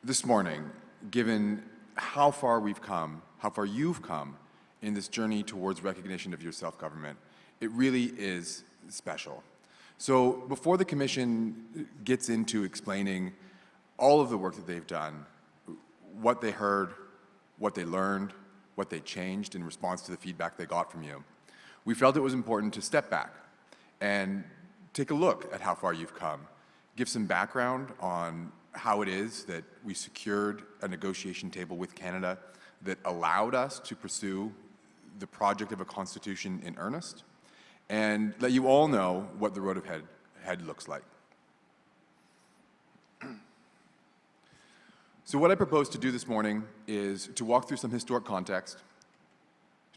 this morning, given how far we've come, how far you've come in this journey towards recognition of your self-government, it really is special. So before the Commission gets into explaining all of the work that they've done, what they heard, what they learned, what they changed in response to the feedback they got from you, we felt it was important to step back and take a look at how far you've come, give some background on how it is that we secured a negotiation table with Canada that allowed us to pursue the project of a constitution in earnest, and let you all know what the road ahead looks like. So what I propose to do this morning is to walk through some historic context,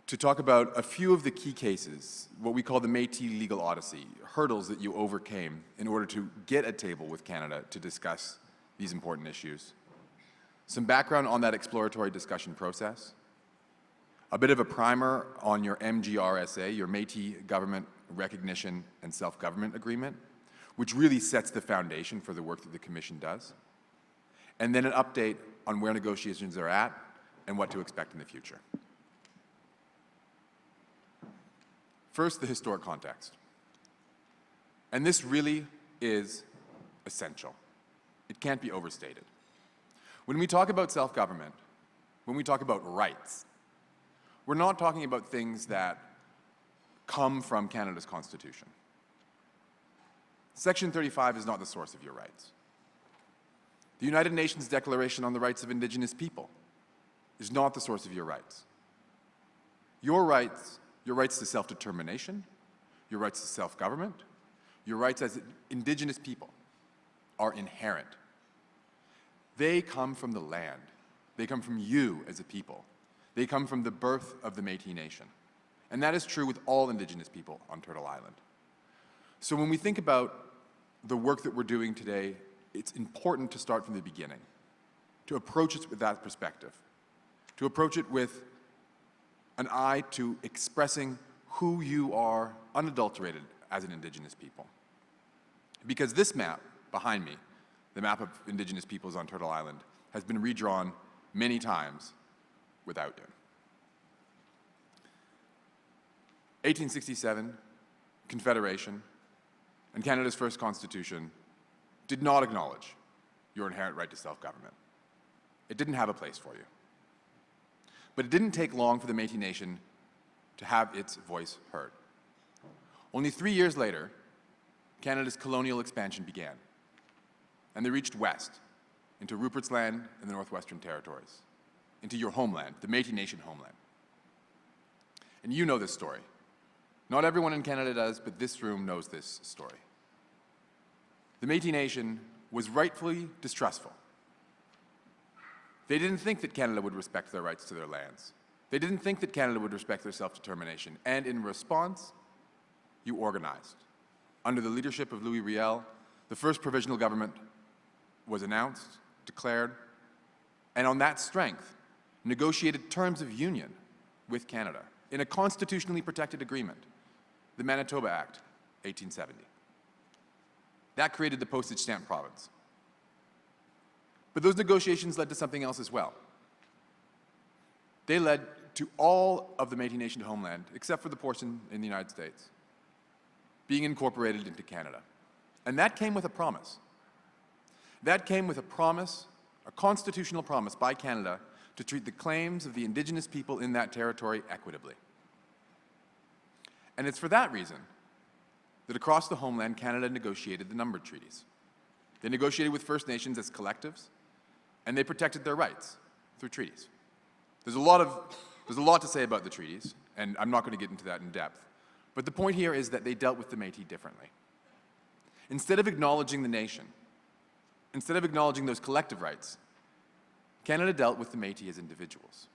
to talk about a few of the key cases, what we call the Métis legal odyssey, hurdles that you overcame in order to get a table with Canada to discuss these important issues, some background on that exploratory discussion process, a bit of a primer on your MGRSA, your Métis Government Recognition and Self-Government Agreement, which really sets the foundation for the work that the Commission does, and then an update on where negotiations are at and what to expect in the future. First, the historic context. And this really is essential. It can't be overstated. When we talk about self-government, when we talk about rights, we're not talking about things that come from Canada's Constitution. Section 35 is not the source of your rights. The United Nations Declaration on the Rights of Indigenous People is not the source of your rights. Your rights to self-determination, your rights to self-government, your rights as Indigenous people are inherent. They come from the land. They come from you as a people. They come from the birth of the Métis Nation. And that is true with all Indigenous people on Turtle Island. So when we think about the work that we're doing today, it's important to start from the beginning, to approach it with that perspective, to approach it with an eye to expressing who you are unadulterated as an Indigenous people. Because this map behind me, the map of Indigenous peoples on Turtle Island, has been redrawn many times without you. 1867, Confederation, and Canada's first constitution did not acknowledge your inherent right to self-government. It didn't have a place for you. But it didn't take long for the Métis Nation to have its voice heard. Only 3 years later, Canada's colonial expansion began, and they reached west into Rupert's Land and the Northwestern Territories, into your homeland, the Métis Nation homeland. And you know this story. Not everyone in Canada does, but this room knows this story. The Métis Nation was rightfully distrustful. They didn't think that Canada would respect their rights to their lands. They didn't think that Canada would respect their self-determination. And in response, you organized. Under the leadership of Louis Riel, the first provisional government was announced, declared, and on that strength, negotiated terms of union with Canada in a constitutionally protected agreement, the Manitoba Act, 1870. That created the postage stamp province. But those negotiations led to something else as well. They led to all of the Métis Nation homeland, except for the portion in the United States, being incorporated into Canada. And that came with a promise. That came with a promise, a constitutional promise by Canada to treat the claims of the Indigenous people in that territory equitably. And it's for that reason that across the homeland, Canada negotiated the numbered treaties. They negotiated with First Nations as collectives, and they protected their rights through treaties. There's a lot to say about the treaties, and I'm not going to get into that in depth. But the point here is that they dealt with the Métis differently. Instead of acknowledging the nation, instead of acknowledging those collective rights, Canada dealt with the Métis as individuals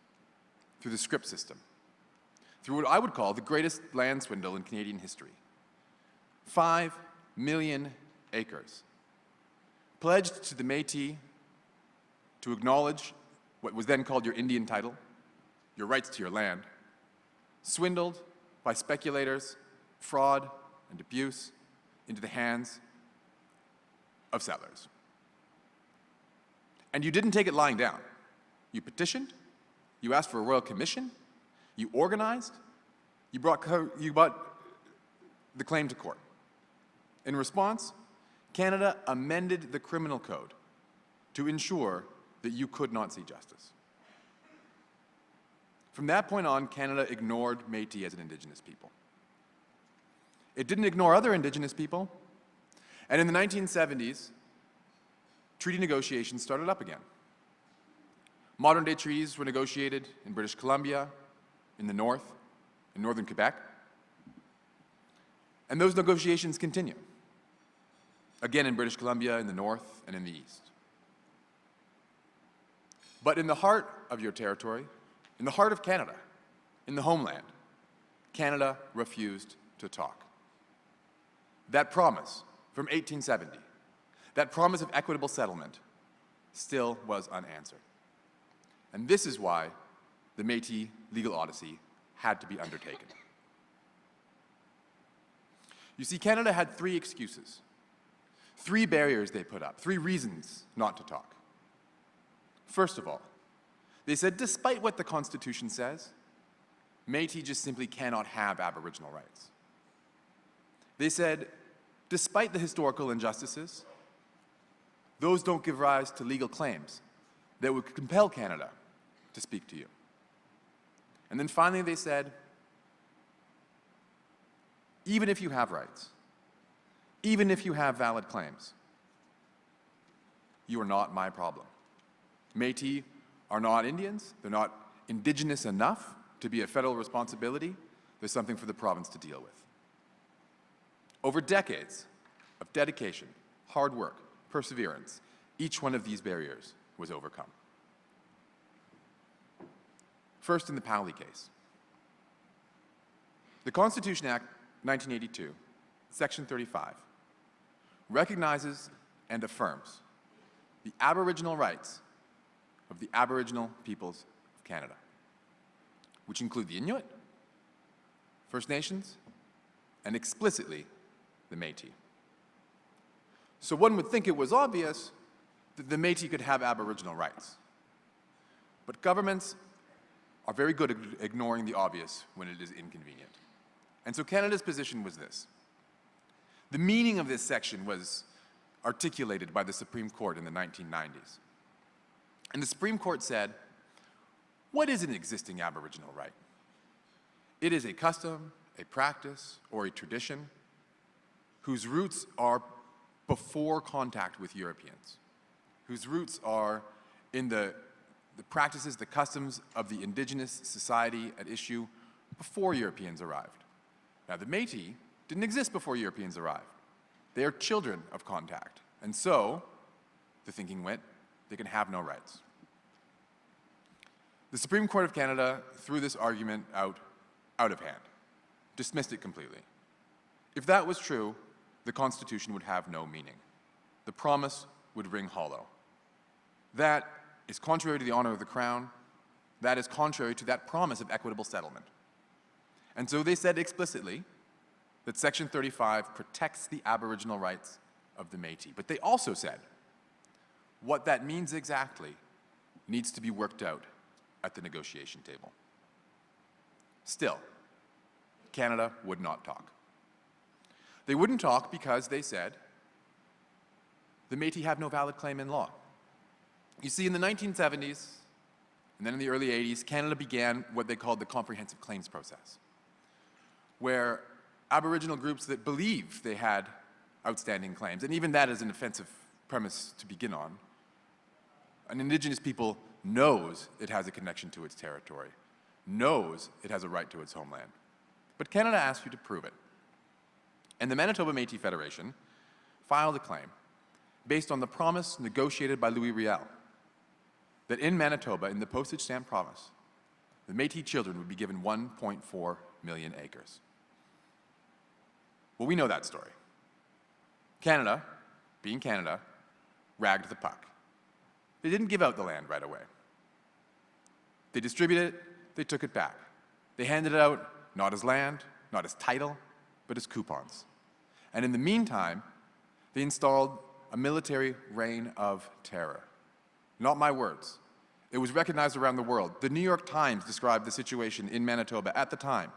through the scrip system, through what I would call the greatest land swindle in Canadian history. 5 million acres pledged to the Métis to acknowledge what was then called your Indian title, your rights to your land, swindled by speculators, fraud, and abuse into the hands of settlers. And you didn't take it lying down. You petitioned, you asked for a royal commission, you organized, you brought the claim to court. In response, Canada amended the criminal code to ensure that you could not see justice. From that point on, Canada ignored Métis as an Indigenous people. It didn't ignore other Indigenous people, and in the 1970s, treaty negotiations started up again. Modern-day treaties were negotiated in British Columbia, in the north, in northern Quebec, and those negotiations continue, again in British Columbia, in the north, and in the east. But in the heart of your territory, in the heart of Canada, in the homeland, Canada refused to talk. That promise from 1870, that promise of equitable settlement, still was unanswered. And this is why the Métis legal odyssey had to be undertaken. You see, Canada had three excuses, three barriers they put up, three reasons not to talk. First of all, they said, despite what the Constitution says, Métis just simply cannot have Aboriginal rights. They said, despite the historical injustices, those don't give rise to legal claims that would compel Canada to speak to you. And then finally they said, even if you have rights, even if you have valid claims, you are not my problem. Métis are not Indians, they're not Indigenous enough to be a federal responsibility. There's something for the province to deal with. Over decades of dedication, hard work, perseverance, each one of these barriers was overcome. First, in the Powley case. The Constitution Act 1982, Section 35, recognizes and affirms the Aboriginal rights of the Aboriginal peoples of Canada, which include the Inuit, First Nations, and explicitly the Métis. So one would think it was obvious that the Métis could have Aboriginal rights. But governments are very good at ignoring the obvious when it is inconvenient. And so Canada's position was this. The meaning of this section was articulated by the Supreme Court in the 1990s. And the Supreme Court said, what is an existing Aboriginal right? It is a custom, a practice, or a tradition whose roots are before contact with Europeans, whose roots are in the practices, the customs of the Indigenous society at issue before Europeans arrived. Now, the Métis didn't exist before Europeans arrived. They are children of contact. And so, the thinking went, they can have no rights. The Supreme Court of Canada threw this argument out of hand, dismissed it completely. If that was true, the Constitution would have no meaning. The promise would ring hollow. That is contrary to the honor of the Crown. That is contrary to that promise of equitable settlement. And so they said explicitly that Section 35 protects the Aboriginal rights of the Métis. But they also said what that means exactly needs to be worked out at the negotiation table. Still, Canada would not talk. They wouldn't talk because they said the Métis have no valid claim in law. You see, in the 1970s and then in the early 80s, Canada began what they called the comprehensive claims process, where Aboriginal groups that believed they had outstanding claims, and even that is an offensive premise to begin on, an Indigenous people knows it has a connection to its territory, knows it has a right to its homeland. But Canada asks you to prove it. And the Manitoba Métis Federation filed a claim based on the promise negotiated by Louis Riel that in Manitoba, in the postage stamp promise, the Métis children would be given 1.4 million acres. Well, we know that story. Canada, being Canada, ragged the puck. They didn't give out the land right away. They distributed it, they took it back. They handed it out not as land, not as title, but as coupons. And in the meantime, they installed a military reign of terror Not my words. It was recognized around the world. The New York Times described the situation in Manitoba at the time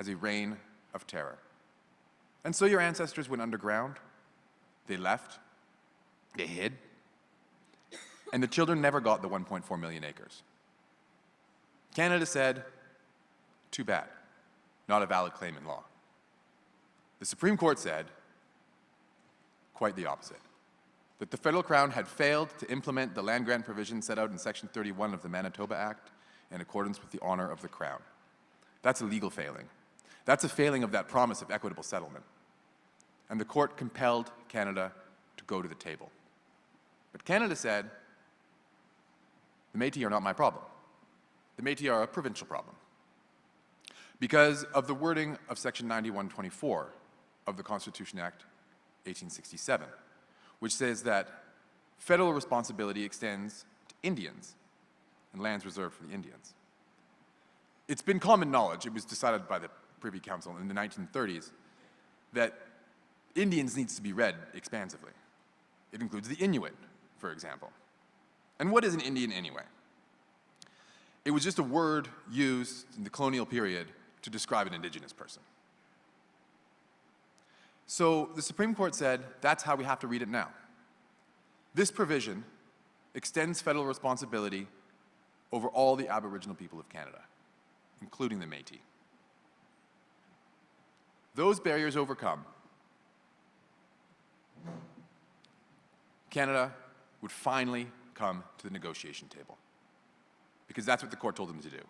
as a reign of terror. And so your ancestors went underground, they left, they hid, and the children never got the 1.4 million acres. Canada said, too bad, not a valid claim in law. The Supreme Court said quite the opposite, that the federal crown had failed to implement the land grant provision set out in Section 31 of the Manitoba Act in accordance with the honor of the crown. That's a legal failing. That's a failing of that promise of equitable settlement. And the court compelled Canada to go to the table. But Canada said, the Métis are not my problem. The Métis are a provincial problem. Because of the wording of Section 9124 of the Constitution Act 1867, which says that federal responsibility extends to Indians and lands reserved for the Indians. It's been common knowledge, it was decided by the Privy Council in the 1930s, that Indians needs to be read expansively. It includes the Inuit, for example. And what is an Indian anyway? It was just a word used in the colonial period to describe an Indigenous person. So the Supreme Court said, that's how we have to read it now. This provision extends federal responsibility over all the Aboriginal people of Canada, including the Métis. Those barriers overcome, Canada would finally come to the negotiation table, because that's what the court told them to do.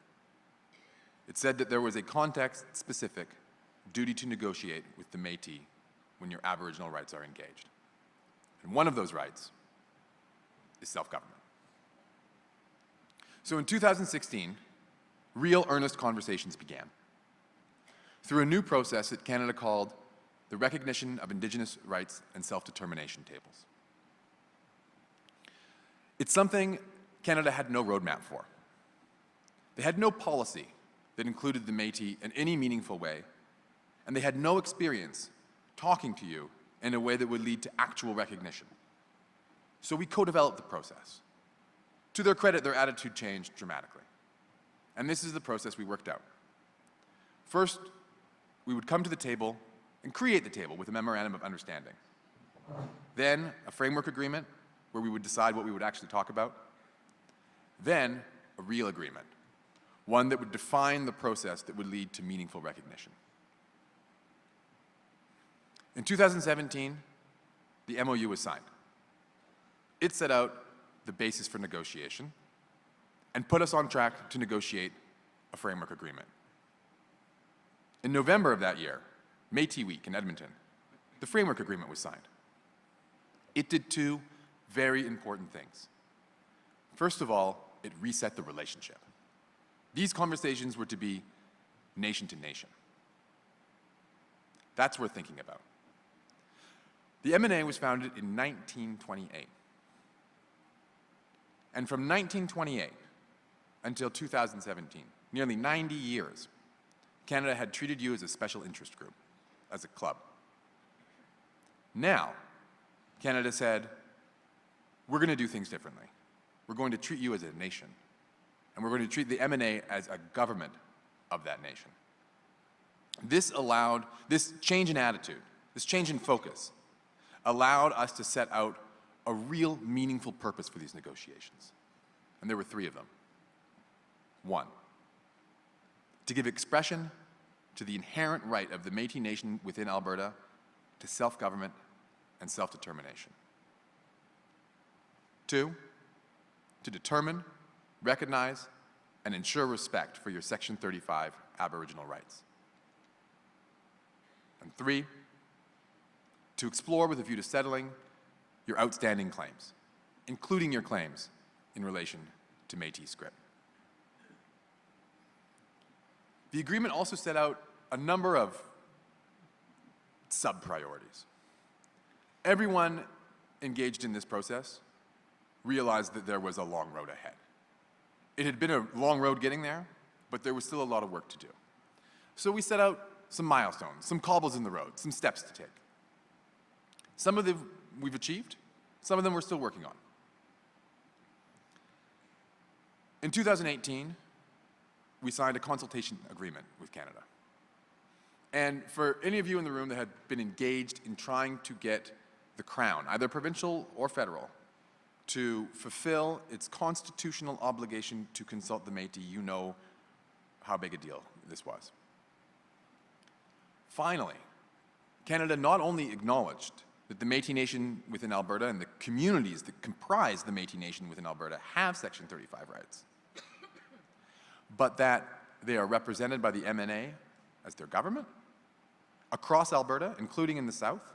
It said that there was a context-specific duty to negotiate with the Métis when your Aboriginal rights are engaged. And one of those rights is self-government. So in 2016, real earnest conversations began through a new process that Canada called the Recognition of Indigenous Rights and Self-Determination Tables. It's something Canada had no roadmap for. They had no policy that included the Métis in any meaningful way, and they had no experience talking to you in a way that would lead to actual recognition. So we co-developed the process. To their credit, their attitude changed dramatically. And this is the process we worked out. First, we would come to the table and create the table with a memorandum of understanding. Then, a framework agreement where we would decide what we would actually talk about. Then, a real agreement, one that would define the process that would lead to meaningful recognition. In 2017, the MOU was signed. It set out the basis for negotiation and put us on track to negotiate a framework agreement. In November of that year, Métis Week in Edmonton, the framework agreement was signed. It did two very important things. First of all, it reset the relationship. These conversations were to be nation to nation. That's worth thinking about. The MNA was founded in 1928. And from 1928 until 2017, nearly 90 years, Canada had treated you as a special interest group, as a club. Now, Canada said, we're going to do things differently. We're going to treat you as a nation, and we're going to treat the MNA as a government of that nation. This change in attitude, this change in focus, allowed us to set out a real meaningful purpose for these negotiations. And there were three of them. One, to give expression to the inherent right of the Métis Nation within Alberta to self-government and self-determination. Two, to determine, recognize, and ensure respect for your Section 35 Aboriginal rights. And three, to explore with a view to settling your outstanding claims, including your claims in relation to Métis script. The agreement also set out a number of sub-priorities. Everyone engaged in this process realized that there was a long road ahead. It had been a long road getting there, but there was still a lot of work to do. So we set out some milestones, some cobbles in the road, some steps to take. Some of them we've achieved, some of them we're still working on. In 2018, we signed a consultation agreement with Canada. And for any of you in the room that had been engaged in trying to get the Crown, either provincial or federal, to fulfill its constitutional obligation to consult the Métis, you know how big a deal this was. Finally, Canada not only acknowledged that the Métis Nation within Alberta and the communities that comprise the Métis Nation within Alberta have Section 35 rights, but that they are represented by the MNA as their government across Alberta, including in the south,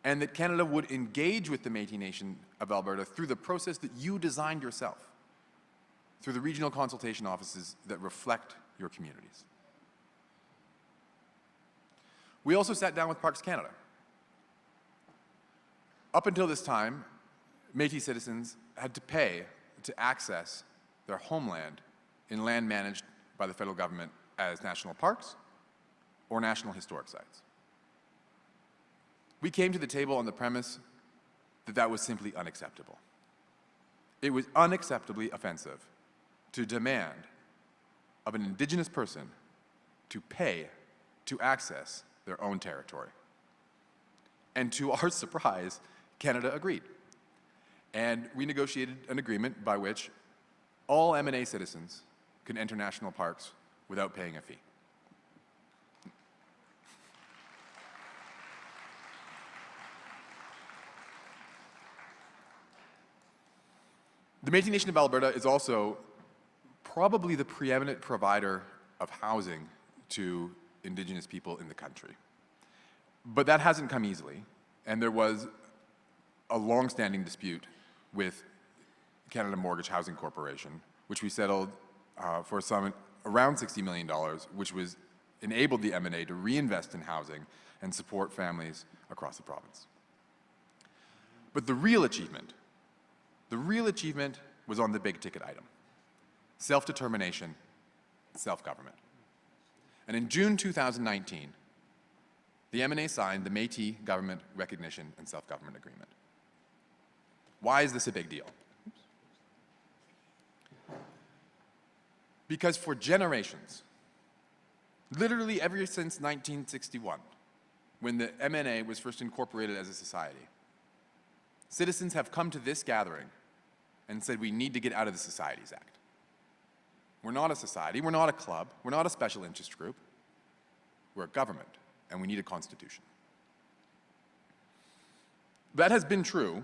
and that Canada would engage with the Métis Nation of Alberta through the process that you designed yourself, through the regional consultation offices that reflect your communities. We also sat down with Parks Canada. Up until this time, Métis citizens had to pay to access their homeland in land managed by the federal government as national parks or national historic sites. We came to the table on the premise that that was simply unacceptable. It was unacceptably offensive to demand of an Indigenous person to pay to access their own territory. And to our surprise, Canada agreed. And we negotiated an agreement by which all MNA citizens can enter national parks without paying a fee. The Métis Nation of Alberta is also probably the preeminent provider of housing to Indigenous people in the country. But that hasn't come easily, and there was a long-standing dispute with Canada Mortgage Housing Corporation, which we settled for around $60 million, which enabled the MNA to reinvest in housing and support families across the province. But the real achievement was on the big-ticket item: self-determination, self-government. And in June 2019, the MNA signed the Métis Government Recognition and Self-Government Agreement. Why is this a big deal? Because for generations, literally ever since 1961, when the MNA was first incorporated as a society, citizens have come to this gathering and said, we need to get out of the Societies Act. We're not a society, we're not a club, we're not a special interest group, we're a government, and we need a constitution. That has been true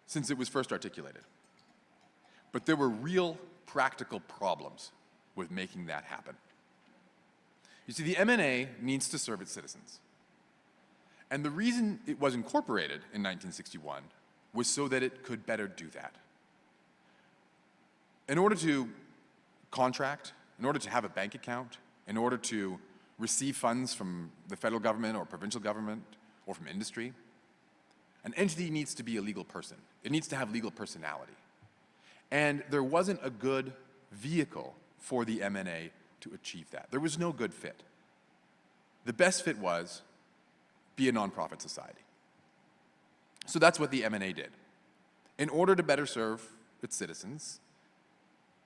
since it was first articulated. But there were real practical problems with making that happen. You see, the MNA needs to serve its citizens. And the reason it was incorporated in 1961 was so that it could better do that. In order to contract, in order to have a bank account, in order to receive funds from the federal government or provincial government or from industry, an entity needs to be a legal person. It needs to have legal personality. And there wasn't a good vehicle for the MNA to achieve that. There was no good fit. The best fit was be a nonprofit society. So that's what the MNA did. In order to better serve its citizens,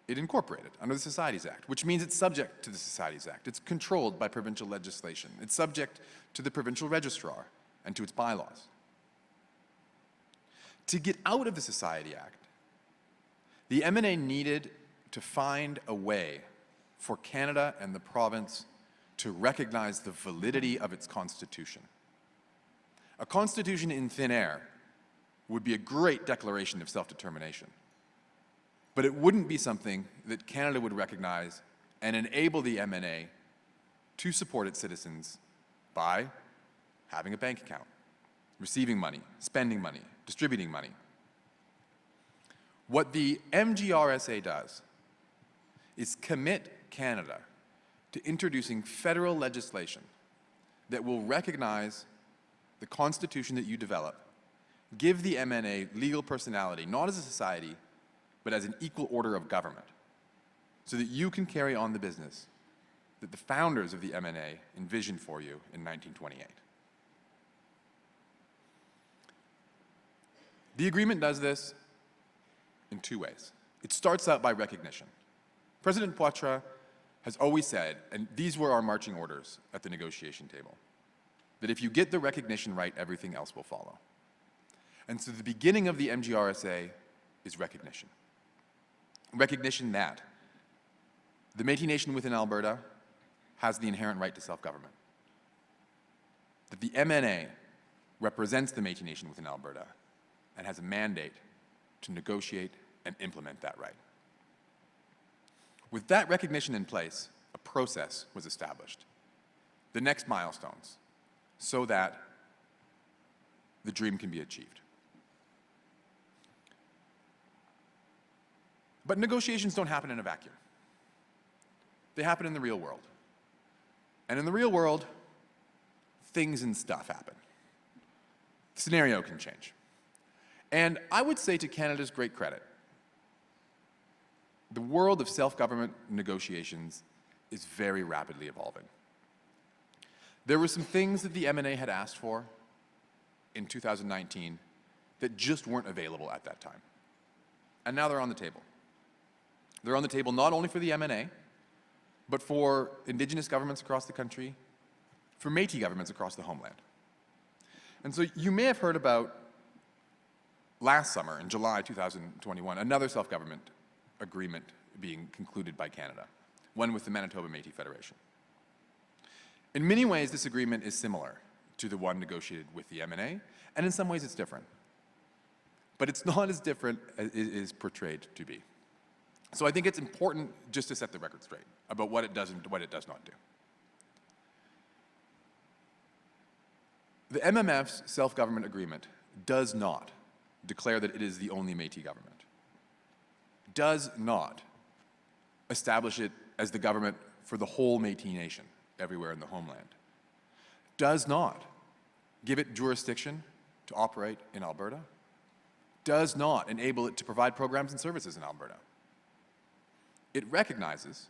it incorporated under the Societies Act, which means it's subject to the Societies Act. It's controlled by provincial legislation. It's subject to the provincial registrar and to its bylaws. To get out of the Society Act, the MNA needed to find a way for Canada and the province to recognize the validity of its constitution. A constitution in thin air would be a great declaration of self-determination, but it wouldn't be something that Canada would recognize and enable the MNA to support its citizens by having a bank account, receiving money, spending money, distributing money. What the MGRSA does is commit Canada to introducing federal legislation that will recognize the constitution that you develop, give the MNA legal personality, not as a society, but as an equal order of government, so that you can carry on the business that the founders of the MNA envisioned for you in 1928. The agreement does this in two ways. It starts out by recognition. President Poitras has always said, and these were our marching orders at the negotiation table, that if you get the recognition right, everything else will follow. And so the beginning of the MGRSA is recognition. Recognition that the Métis Nation within Alberta has the inherent right to self-government. That the MNA represents the Métis Nation within Alberta and has a mandate to negotiate and implement that right. With that recognition in place, a process was established. The next milestones, so that the dream can be achieved. But negotiations don't happen in a vacuum. They happen in the real world. And in the real world, things and stuff happen. The scenario can change. And I would say to Canada's great credit, the world of self-government negotiations is very rapidly evolving. There were some things that the MNA had asked for in 2019 that just weren't available at that time. And now they're on the table. They're on the table not only for the MNA, but for Indigenous governments across the country, for Métis governments across the homeland. And so you may have heard about last summer, in July 2021, another self-government agreement being concluded by Canada, one with the Manitoba Métis Federation. In many ways, this agreement is similar to the one negotiated with the MNA, and in some ways it's different. But it's not as different as it is portrayed to be. So I think it's important just to set the record straight about what it does and what it does not do. The MMF's self-government agreement does not declare that it is the only Métis government, does not establish it as the government for the whole Métis Nation everywhere in the homeland, does not give it jurisdiction to operate in Alberta, does not enable it to provide programs and services in Alberta. It recognizes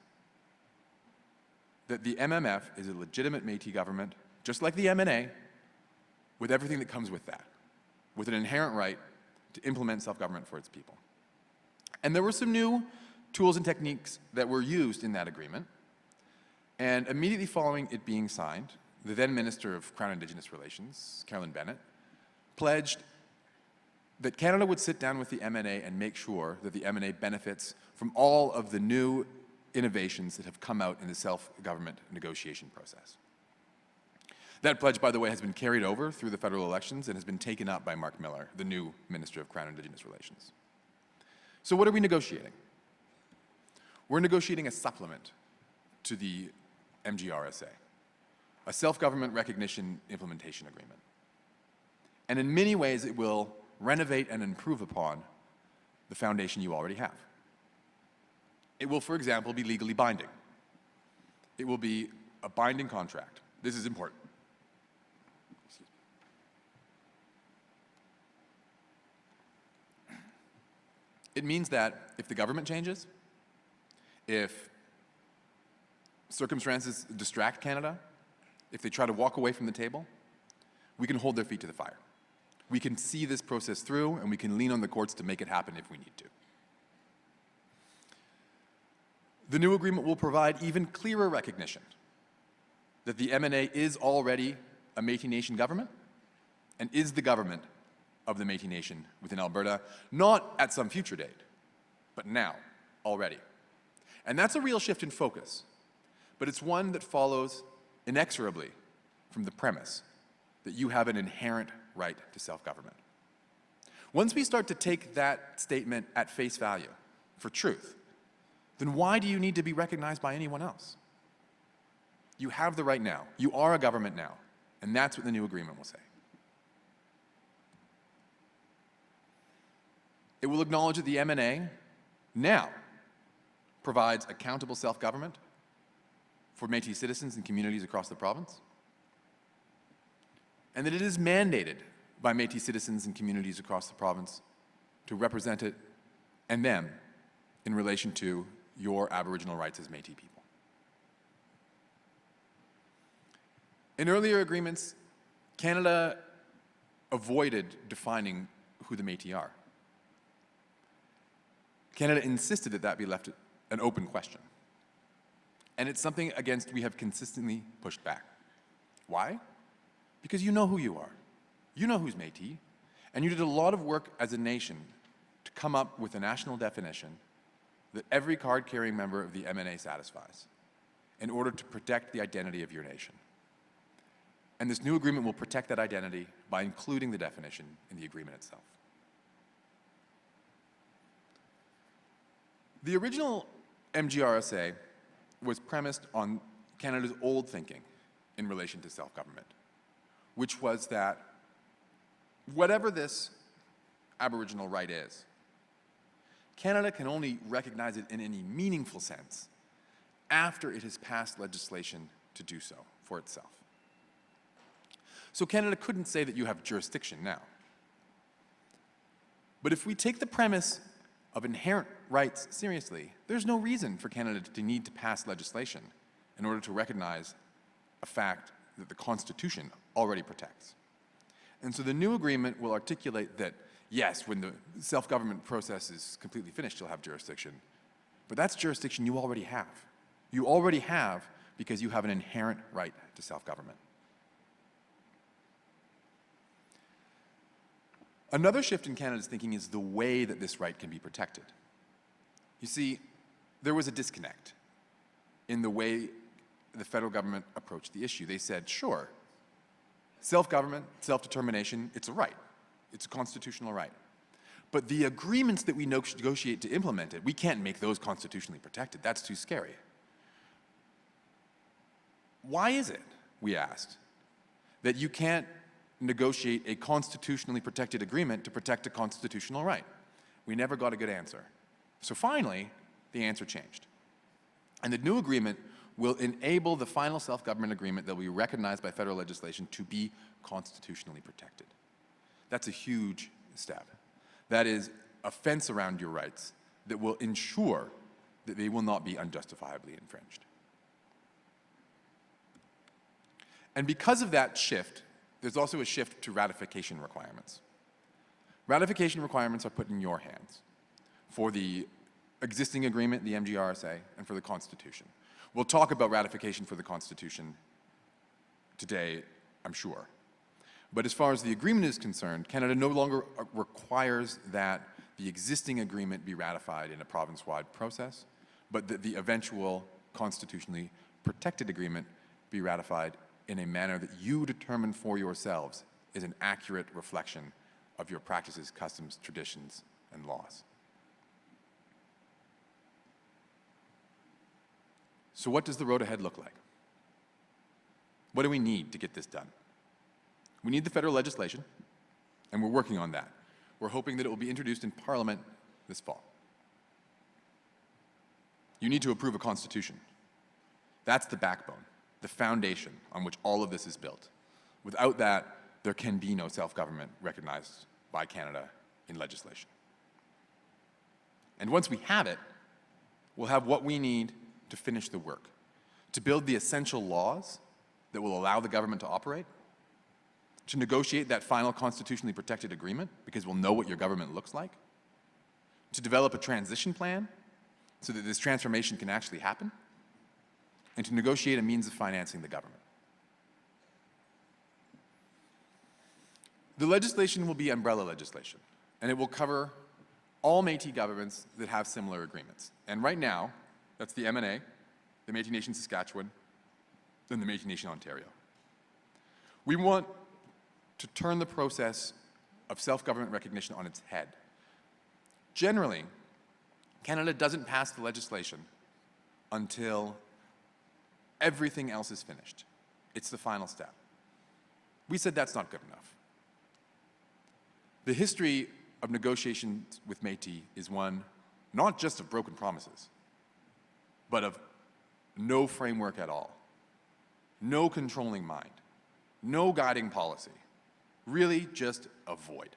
that the MMF is a legitimate Métis government, just like the MNA, with everything that comes with that, with an inherent right to implement self-government for its people. And there were some new tools and techniques that were used in that agreement. And immediately following it being signed, the then Minister of Crown Indigenous Relations, Carolyn Bennett, pledged that Canada would sit down with the MNA and make sure that the MNA benefits from all of the new innovations that have come out in the self-government negotiation process. That pledge, by the way, has been carried over through the federal elections and has been taken up by Mark Miller, the new Minister of Crown Indigenous Relations. So what are we negotiating? We're negotiating a supplement to the MGRSA, a self-government recognition implementation agreement. And in many ways, it will renovate and improve upon the foundation you already have. It will, for example, be legally binding. It will be a binding contract. This is important. It means that if the government changes, if circumstances distract Canada, if they try to walk away from the table, we can hold their feet to the fire. We can see this process through, and we can lean on the courts to make it happen if we need to. The new agreement will provide even clearer recognition that the MNA is already a Métis Nation government and is the government of the Métis Nation within Alberta, not at some future date, but now, already. And that's a real shift in focus, but it's one that follows inexorably from the premise that you have an inherent right to self-government. Once we start to take that statement at face value for truth, then why do you need to be recognized by anyone else? You have the right now. You are a government now, and that's what the new agreement will say. It will acknowledge that the MNA now provides accountable self-government for Métis citizens and communities across the province, and that it is mandated by Métis citizens and communities across the province to represent it and them in relation to your Aboriginal rights as Métis people. In earlier agreements, Canada avoided defining who the Métis are. Canada insisted that that be left an open question. And it's something against we have consistently pushed back. Why? Because you know who you are. You know who's Métis, and you did a lot of work as a nation to come up with a national definition that every card-carrying member of the MNA satisfies in order to protect the identity of your nation. And this new agreement will protect that identity by including the definition in the agreement itself. The original MGRSA was premised on Canada's old thinking in relation to self-government, which was that whatever this Aboriginal right is, Canada can only recognize it in any meaningful sense after it has passed legislation to do so for itself. So Canada couldn't say that you have jurisdiction now. But if we take the premise of inherent rights seriously, there's no reason for Canada to need to pass legislation in order to recognize a fact that the Constitution already protects. And so the new agreement will articulate that, yes, when the self-government process is completely finished, you'll have jurisdiction. But that's jurisdiction you already have. You already have because you have an inherent right to self-government. Another shift in Canada's thinking is the way that this right can be protected. You see, there was a disconnect in the way the federal government approached the issue. They said, sure, self-government, self-determination, it's a right. It's a constitutional right. But the agreements that we negotiate to implement it, we can't make those constitutionally protected. That's too scary. Why is it, we asked, that you can't negotiate a constitutionally protected agreement to protect a constitutional right? We never got a good answer. So finally, the answer changed. And the new agreement will enable the final self-government agreement that will be recognized by federal legislation to be constitutionally protected. That's a huge step. That is a fence around your rights that will ensure that they will not be unjustifiably infringed. And because of that shift, there's also a shift to ratification requirements. Ratification requirements are put in your hands for the existing agreement, the MGRSA, and for the Constitution. We'll talk about ratification for the Constitution today, I'm sure. But as far as the agreement is concerned, Canada no longer requires that the existing agreement be ratified in a province-wide process, but that the eventual constitutionally protected agreement be ratified in a manner that you determine for yourselves is an accurate reflection of your practices, customs, traditions, and laws. So what does the road ahead look like? What do we need to get this done? We need the federal legislation, and we're working on that. We're hoping that it will be introduced in Parliament this fall. You need to approve a constitution. That's the backbone, the foundation on which all of this is built. Without that, there can be no self-government recognized by Canada in legislation. And once we have it, we'll have what we need to finish the work, to build the essential laws that will allow the government to operate, to negotiate that final constitutionally protected agreement, because we'll know what your government looks like, to develop a transition plan so that this transformation can actually happen, and to negotiate a means of financing the government. The legislation will be umbrella legislation, and it will cover all Métis governments that have similar agreements. And right now, that's the MNA, the Métis Nation Saskatchewan, and the Métis Nation Ontario. We want to turn the process of self-government recognition on its head. Generally, Canada doesn't pass the legislation until everything else is finished. It's the final step. We said that's not good enough. The history of negotiations with Métis is one not just of broken promises, but of no framework at all, no controlling mind, no guiding policy, really just a void.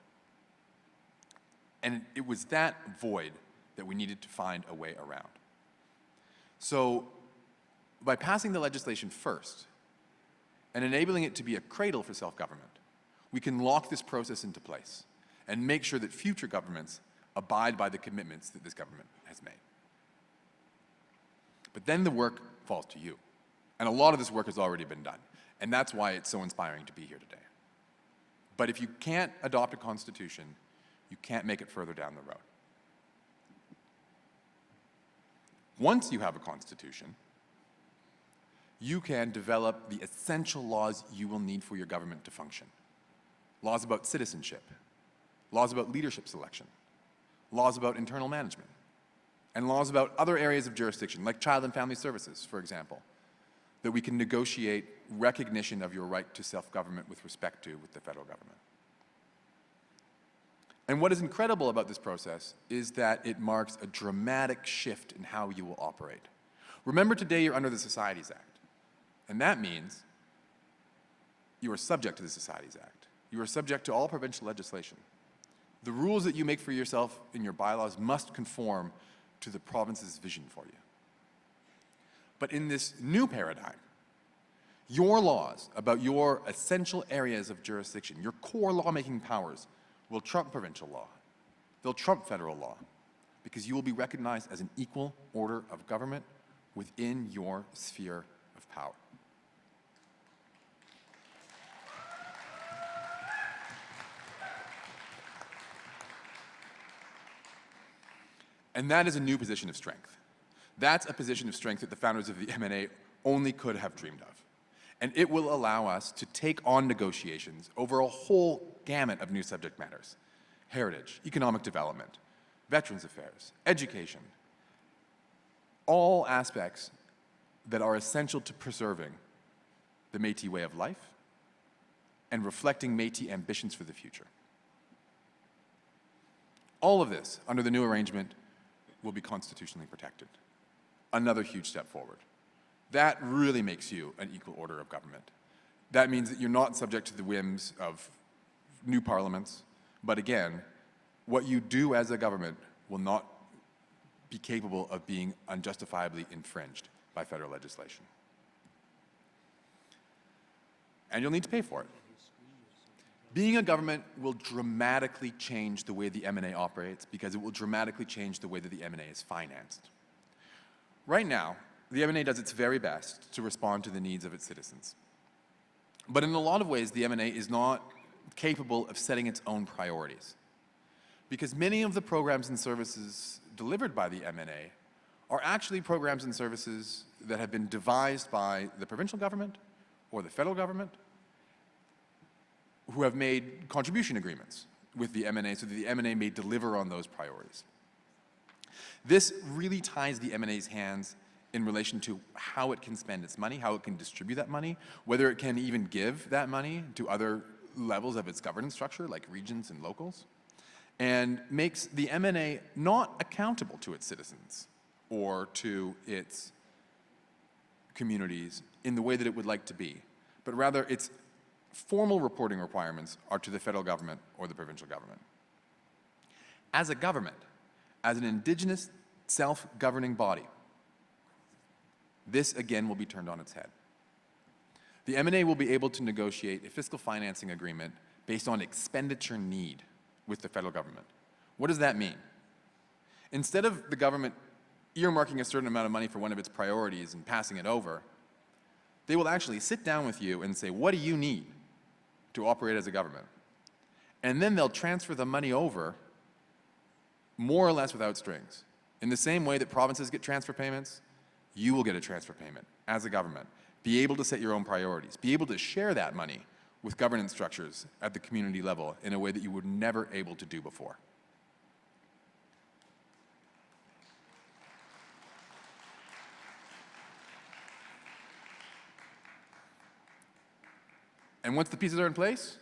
And it was that void that we needed to find a way around. So by passing the legislation first and enabling it to be a cradle for self-government, we can lock this process into place and make sure that future governments abide by the commitments that this government has made. But then the work falls to you. And a lot of this work has already been done. And that's why it's so inspiring to be here today. But if you can't adopt a constitution, you can't make it further down the road. Once you have a constitution, you can develop the essential laws you will need for your government to function. Laws about citizenship, laws about leadership selection, laws about internal management, and laws about other areas of jurisdiction, like child and family services, for example, that we can negotiate recognition of your right to self-government with respect to with the federal government. And what is incredible about this process is that it marks a dramatic shift in how you will operate. Remember, today you're under the Societies Act, and that means you are subject to the Societies Act. You are subject to all provincial legislation. The rules that you make for yourself in your bylaws must conform to the province's vision for you. But in this new paradigm, your laws about your essential areas of jurisdiction, your core lawmaking powers, will trump provincial law. They'll trump federal law, because you will be recognized as an equal order of government within your sphere of power. And that is a new position of strength. That's a position of strength that the founders of the MNA only could have dreamed of. And it will allow us to take on negotiations over a whole gamut of new subject matters: heritage, economic development, veterans affairs, education, all aspects that are essential to preserving the Métis way of life and reflecting Métis ambitions for the future. All of this, under the new arrangement, will be constitutionally protected. Another huge step forward. That really makes you an equal order of government. That means that you're not subject to the whims of new parliaments, but again, what you do as a government will not be capable of being unjustifiably infringed by federal legislation. And you'll need to pay for it. Being a government will dramatically change the way the MNA operates, because it will dramatically change the way that the MNA is financed. Right now, the MNA does its very best to respond to the needs of its citizens. But in a lot of ways, the MNA is not capable of setting its own priorities, because many of the programs and services delivered by the MNA are actually programs and services that have been devised by the provincial government or the federal government, who have made contribution agreements with the MNA so that the MNA may deliver on those priorities. This really ties the MNA's hands in relation to how it can spend its money, how it can distribute that money, whether it can even give that money to other levels of its governance structure, like regions and locals, and makes the MNA not accountable to its citizens or to its communities in the way that it would like to be, but rather its formal reporting requirements are to the federal government or the provincial government. As a government, as an Indigenous self-governing body, this again will be turned on its head. The MNA will be able to negotiate a fiscal financing agreement based on expenditure need with the federal government. What does that mean? Instead of the government earmarking a certain amount of money for one of its priorities and passing it over, they will actually sit down with you and say, what do you need to operate as a government? And then they'll transfer the money over more or less without strings. In the same way that provinces get transfer payments, you will get a transfer payment as a government. Be able to set your own priorities. Be able to share that money with governance structures at the community level in a way that you were never able to do before. And once the pieces are in place,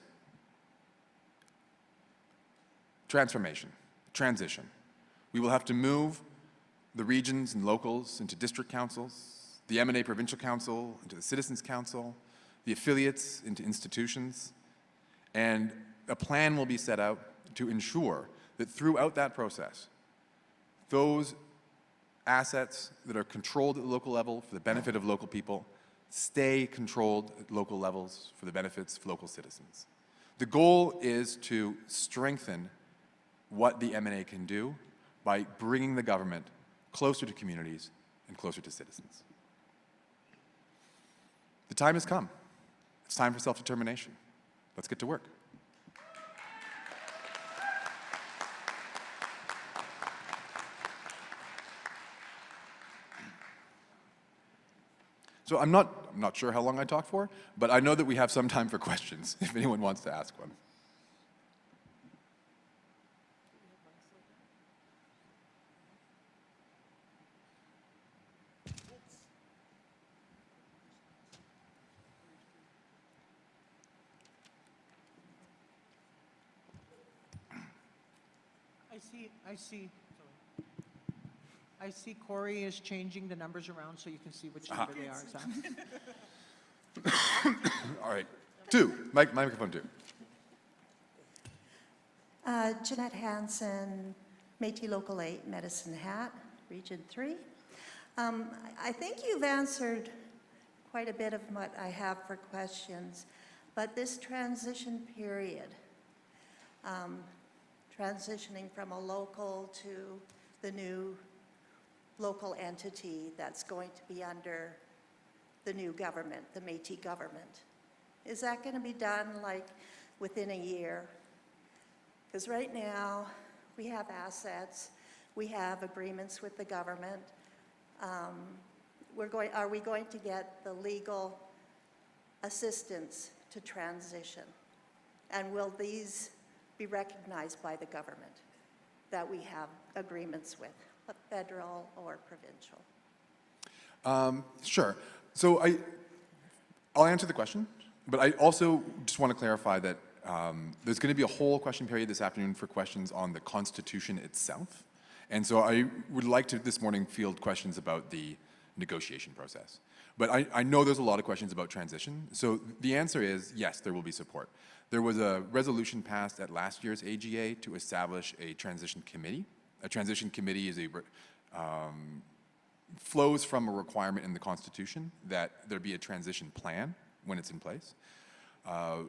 transformation, transition. We will have to move the regions and locals into district councils, the MNA Provincial Council into the Citizens Council, the affiliates into institutions, and a plan will be set out to ensure that throughout that process, those assets that are controlled at the local level for the benefit of local people stay controlled at local levels for the benefits of local citizens. The goal is to strengthen what the M&A can do by bringing the government closer to communities and closer to citizens. The time has come. It's time for self-determination. Let's get to work. So I'm not sure how long I talked for, but I know that we have some time for questions if anyone wants to ask one. I see Corey is changing the numbers around so you can see which number they are. All right. 2. Microphone 2. Jeanette Hansen, Métis Local 8, Medicine Hat, Region 3. I think you've answered quite a bit of what I have for questions, but this transition period, transitioning from a local to the new local entity that's going to be under the new government, the Métis government. Is that going to be done like within a year? Because right now we have assets, we have agreements with the government. Are we going to get the legal assistance to transition? And will these be recognized by the government that we have agreements with, federal or provincial? Sure. So I'll answer the question, but I also just want to clarify that there's going to be a whole question period this afternoon for questions on the Constitution itself. And so I would like to this morning field questions about the negotiation process. But I know there's a lot of questions about transition. So the answer is yes, there will be support. There was a resolution passed at last year's AGA to establish a transition committee. A transition committee is flows from a requirement in the Constitution that there be a transition plan when it's in place.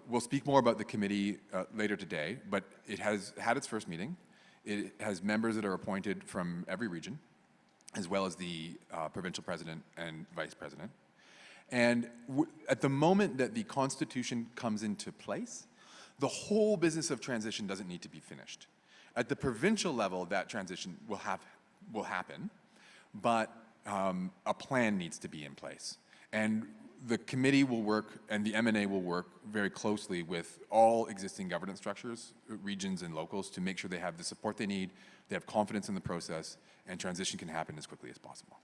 We'll speak more about the committee later today, but it has had its first meeting. It has members that are appointed from every region, as well as the provincial president and vice president. And at the moment that the Constitution comes into place, the whole business of transition doesn't need to be finished. At the provincial level, that transition will happen, but a plan needs to be in place. And the committee will work, and the M&A will work very closely with all existing governance structures, regions and locals, to make sure they have the support they need, they have confidence in the process, and transition can happen as quickly as possible.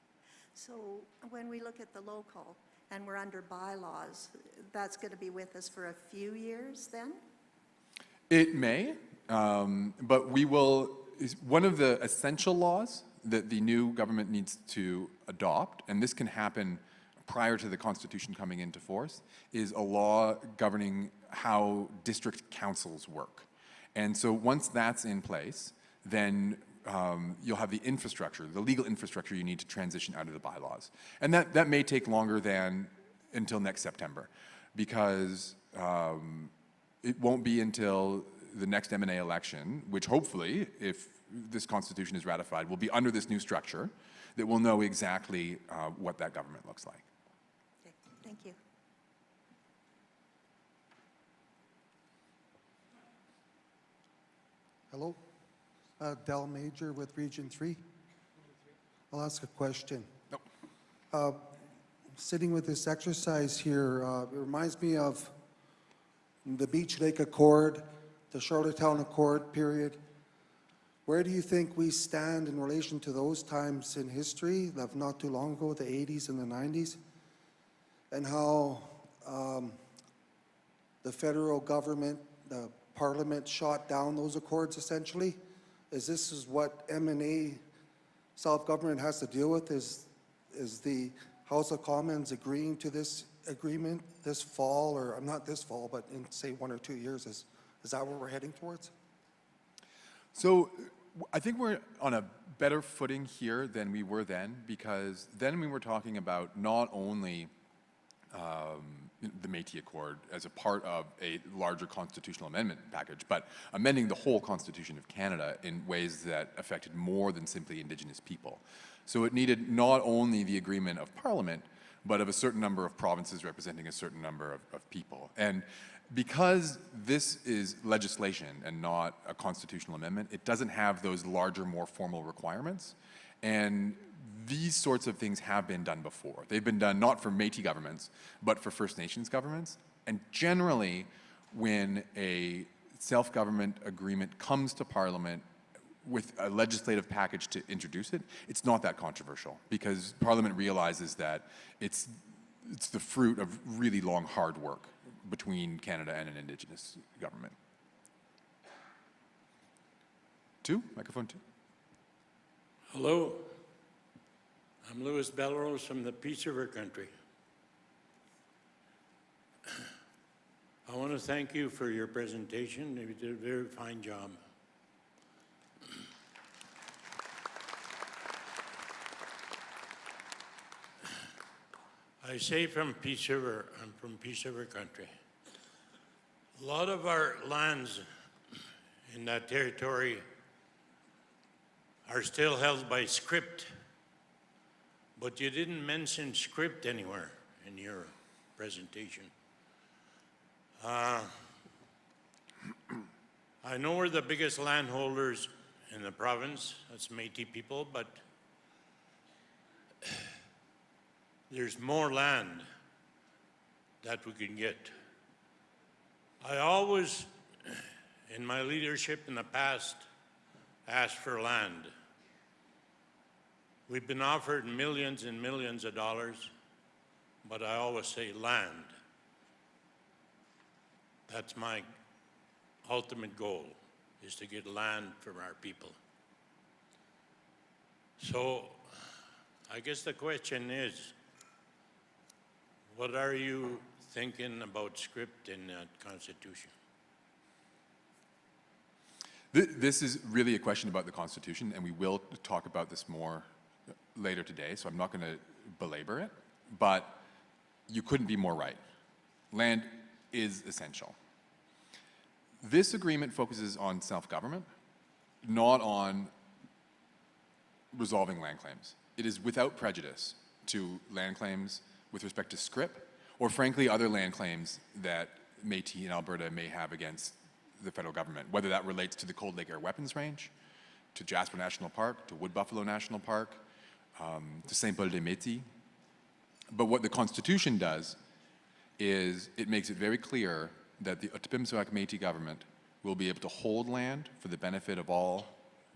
So when we look at the local, and we're under bylaws, that's going to be with us for a few years then? It may, but we will, one of the essential laws that the new government needs to adopt, and this can happen prior to the Constitution coming into force, is a law governing how district councils work. And so once that's in place, then you'll have the infrastructure, the legal infrastructure you need to transition out of the bylaws. And that may take longer than until next September, because it won't be until the next M&A election, which hopefully, if this Constitution is ratified, will be under this new structure, that we'll know exactly what that government looks like. Okay, thank you. Hello, Del Major with Region 3. I'll ask a question. Nope. Sitting with this exercise here, it reminds me of the Beach Lake Accord, the Charlottetown Accord period. Where do you think we stand in relation to those times in history of not too long ago, the 80s and the 90s? And how the federal government, the Parliament shot down those accords essentially? This is what M&A self-government has to deal with, is the House of Commons agreeing to this agreement this fall, or not this fall, but in say 1 or 2 years? Is that where we're heading towards? So I think we're on a better footing here than we were then, because then we were talking about not only the Métis Accord as a part of a larger constitutional amendment package, but amending the whole Constitution of Canada in ways that affected more than simply Indigenous people. So it needed not only the agreement of Parliament, but of a certain number of provinces representing a certain number of people. And because this is legislation and not a constitutional amendment, it doesn't have those larger, more formal requirements. And these sorts of things have been done before. They've been done not for Métis governments, but for First Nations governments. And generally, when a self-government agreement comes to Parliament with a legislative package to introduce it, it's not that controversial because Parliament realizes that it's the fruit of really long, hard work between Canada and an Indigenous government. Microphone two. Hello, I'm Louis Belrose from the Peace River country. I want to thank you for your presentation. You did a very fine job. I say from Peace River, I'm from Peace River country. A lot of our lands in that territory are still held by script, but you didn't mention script anywhere in your presentation. I know we're the biggest landholders in the province, that's Métis people, but there's more land that we can get. I always, in my leadership in the past, asked for land. We've been offered millions and millions of dollars, but I always say land. That's my ultimate goal, is to get land for our people. So I guess the question is, what are you thinking about script in that Constitution? This is really a question about the Constitution, and we will talk about this more later today, so I'm not going to belabor it, but you couldn't be more right. Land is essential. This agreement focuses on self-government, not on resolving land claims. It is without prejudice to land claims with respect to scrip, or frankly other land claims that Métis in Alberta may have against the federal government, whether that relates to the Cold Lake Air Weapons Range, to Jasper National Park, to Wood Buffalo National Park, to Saint-Paul-des-Métis. But what the Constitution does is it makes it very clear that the Otipemisiwak Métis government will be able to hold land for the benefit of all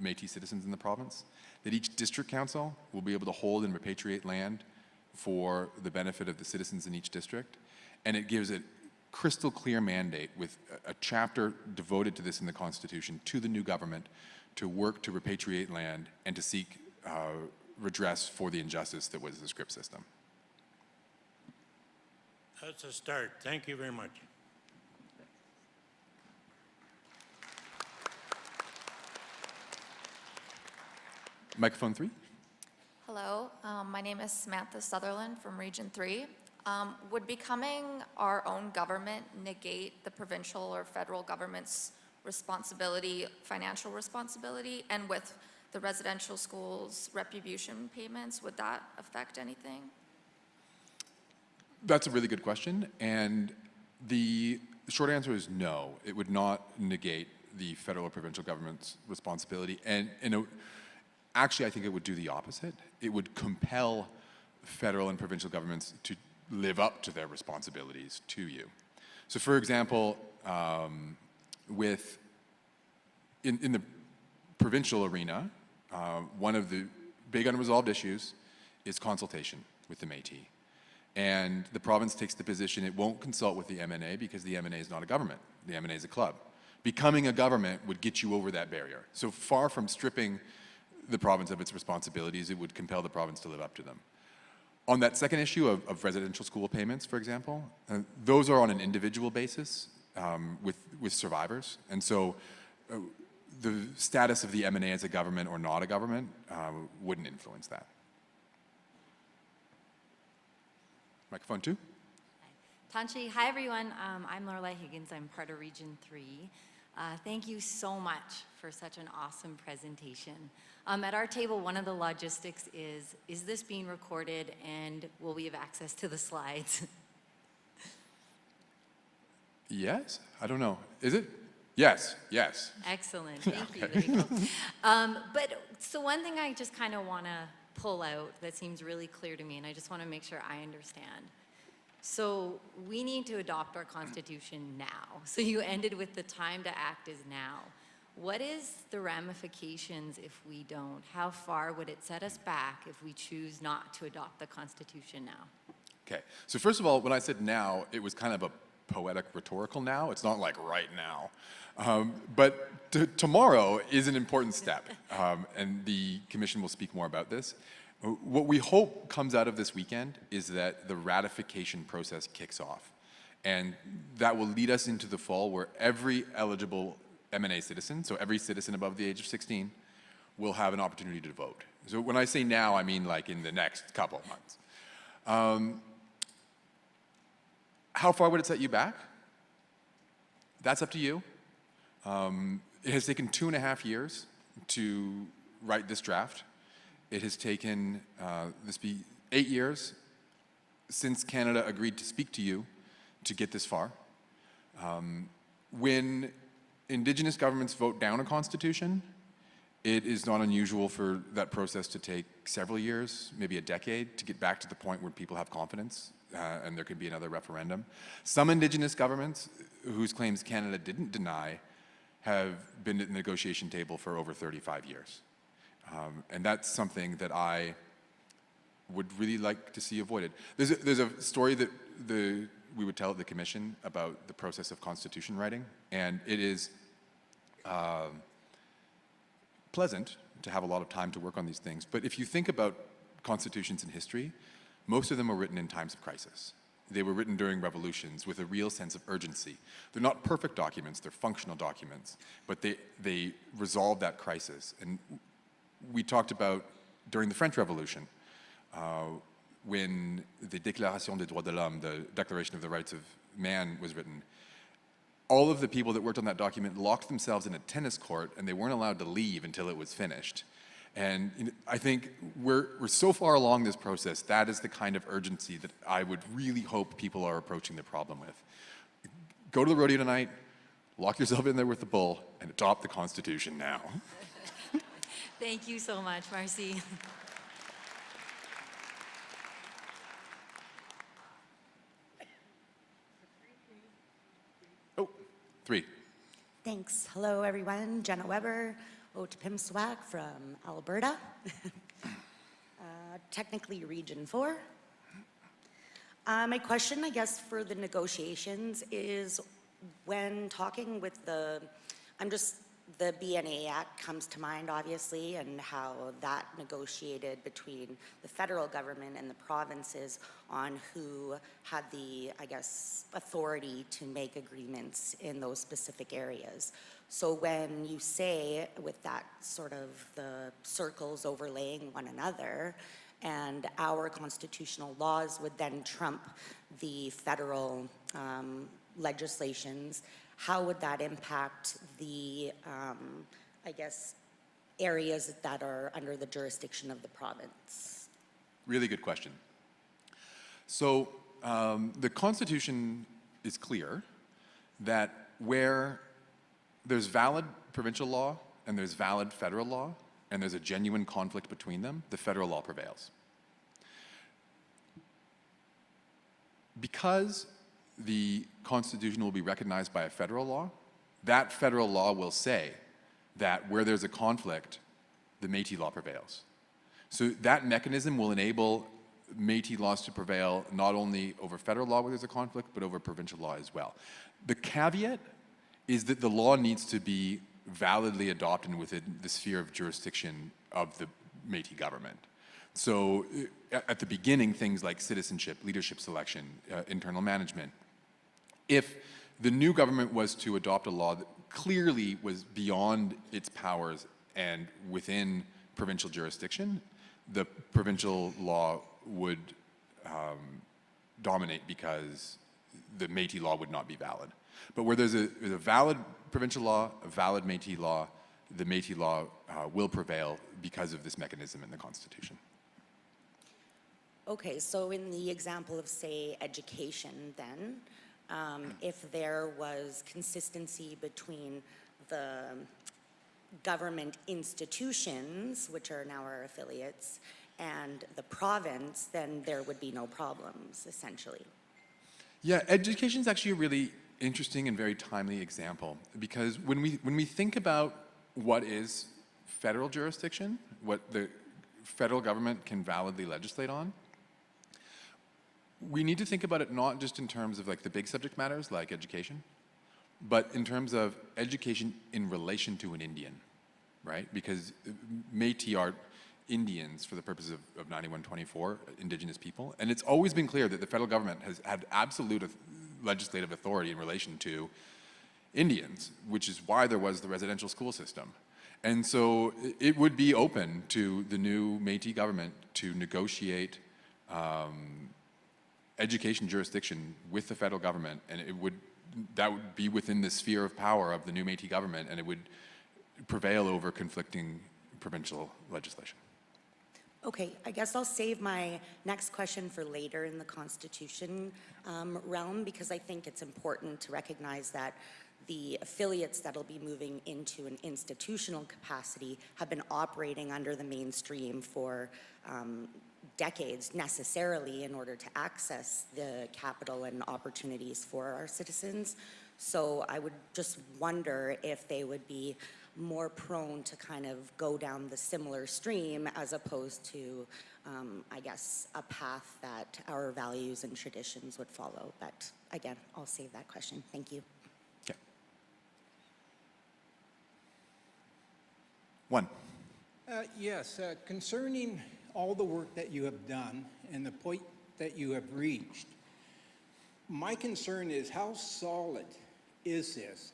Métis citizens in the province, that each district council will be able to hold and repatriate land for the benefit of the citizens in each district, and it gives a crystal clear mandate with a chapter devoted to this in the Constitution to the new government to work to repatriate land and to seek redress for the injustice that was the scrip system. That's a start. Thank you very much. Microphone 3. Hello, my name is Samantha Sutherland from Region 3. Would becoming our own government negate the provincial or federal government's responsibility, financial responsibility, and with the residential schools' retribution payments, would that affect anything? That's a really good question, and the short answer is no. It would not negate the federal or provincial government's responsibility, and actually I think it would do the opposite. It would compel federal and provincial governments to live up to their responsibilities to you. So for example, in the provincial arena, one of the big unresolved issues is consultation with the Métis. And the province takes the position it won't consult with the MNA because the MNA is not a government. The MNA is a club. Becoming a government would get you over that barrier. So far from stripping the province of its responsibilities, it would compel the province to live up to them. On that second issue of residential school payments, for example, those are on an individual basis with survivors. And so the status of the MNA as a government or not a government wouldn't influence that. Microphone 2. Tanchi, hi everyone. I'm Lorelei Higgins. I'm part of Region 3. Thank you so much for such an awesome presentation. At our table, one of the logistics is this being recorded and will we have access to the slides? Yes? I don't know. Is it? Yes, yes. Excellent, thank you. There you go. But so one thing I just kind of want to pull out that seems really clear to me, and I just want to make sure I understand. So we need to adopt our Constitution now. So you ended with the time to act is now. What is the ramifications if we don't? How far would it set us back if we choose not to adopt the Constitution now? Okay, so first of all, when I said now, it was kind of a poetic rhetorical now. It's not like right now. But tomorrow is an important step, and the Commission will speak more about this. What we hope comes out of this weekend is that the ratification process kicks off. And that will lead us into the fall where every eligible M&A citizen, so every citizen above the age of 16, will have an opportunity to vote. So when I say now, I mean like in the next couple of months. How far would it set you back? That's up to you. It has taken 2.5 years to write this draft. It has taken 8 years since Canada agreed to speak to you to get this far. When Indigenous governments vote down a constitution, it is not unusual for that process to take several years, maybe a decade, to get back to the point where people have confidence and there could be another referendum. Some Indigenous governments, whose claims Canada didn't deny, have been at the negotiation table for over 35 years. And that's something that I would really like to see avoided. There's a story that we would tell at the Commission about the process of constitution writing, and it is pleasant to have a lot of time to work on these things. But if you think about constitutions in history, most of them were written in times of crisis. They were written during revolutions with a real sense of urgency. They're not perfect documents, they're functional documents, but they resolve that crisis. And we talked about during the French Revolution, when the Déclaration des droits de l'homme, the Declaration of the Rights of Man, was written, all of the people that worked on that document locked themselves in a tennis court and they weren't allowed to leave until it was finished. And I think we're so far along this process, that is the kind of urgency that I would really hope people are approaching the problem with. Go to the rodeo tonight, lock yourself in there with the bull, and adopt the Constitution now. Thank you so much, Marcy. Oh, 3. Thanks. Hello, everyone. Jenna Weber, Otipimswak from Alberta, technically Region 4. My question, I guess, for the negotiations is when talking with the BNA Act comes to mind, obviously, and how that negotiated between the federal government and the provinces on who had the, I guess, authority to make agreements in those specific areas. So when you say with that sort of the circles overlaying one another, and our constitutional laws would then trump the federal legislations, how would that impact the, I guess, areas that are under the jurisdiction of the province? Really good question. So the Constitution is clear that where there's valid provincial law and there's valid federal law and there's a genuine conflict between them, the federal law prevails. Because the Constitution will be recognized by a federal law, that federal law will say that where there's a conflict, the Métis law prevails. So that mechanism will enable Métis laws to prevail not only over federal law where there's a conflict, but over provincial law as well. The caveat is that the law needs to be validly adopted within the sphere of jurisdiction of the Métis government. So at the beginning, things like citizenship, leadership selection, internal management. If the new government was to adopt a law that clearly was beyond its powers and within provincial jurisdiction, the provincial law would dominate because the Métis law would not be valid. But where there's a valid provincial law, a valid Métis law, the Métis law will prevail because of this mechanism in the Constitution. Okay, so in the example of, say, education then, if there was consistency between the government institutions, which are now our affiliates, and the province, then there would be no problems, essentially. Yeah, education is actually a really interesting and very timely example, because when we think about what is federal jurisdiction, what the federal government can validly legislate on, we need to think about it not just in terms of like the big subject matters like education, but in terms of education in relation to an Indian, right? Because Métis are Indians for the purposes of 9124, Indigenous people, and it's always been clear that the federal government has had absolute legislative authority in relation to Indians, which is why there was the residential school system. And so it would be open to the new Métis government to negotiate education jurisdiction with the federal government, and that would be within the sphere of power of the new Métis government, and it would prevail over conflicting provincial legislation. Okay, I guess I'll save my next question for later in the Constitution realm, because I think it's important to recognize that the affiliates that'll be moving into an institutional capacity have been operating under the mainstream for decades necessarily in order to access the capital and opportunities for our citizens. So I would just wonder if they would be more prone to kind of go down the similar stream as opposed to, I guess, a path that our values and traditions would follow. But again, I'll save that question. Thank you. Okay. One. Yes, concerning all the work that you have done and the point that you have reached, my concern is how solid is this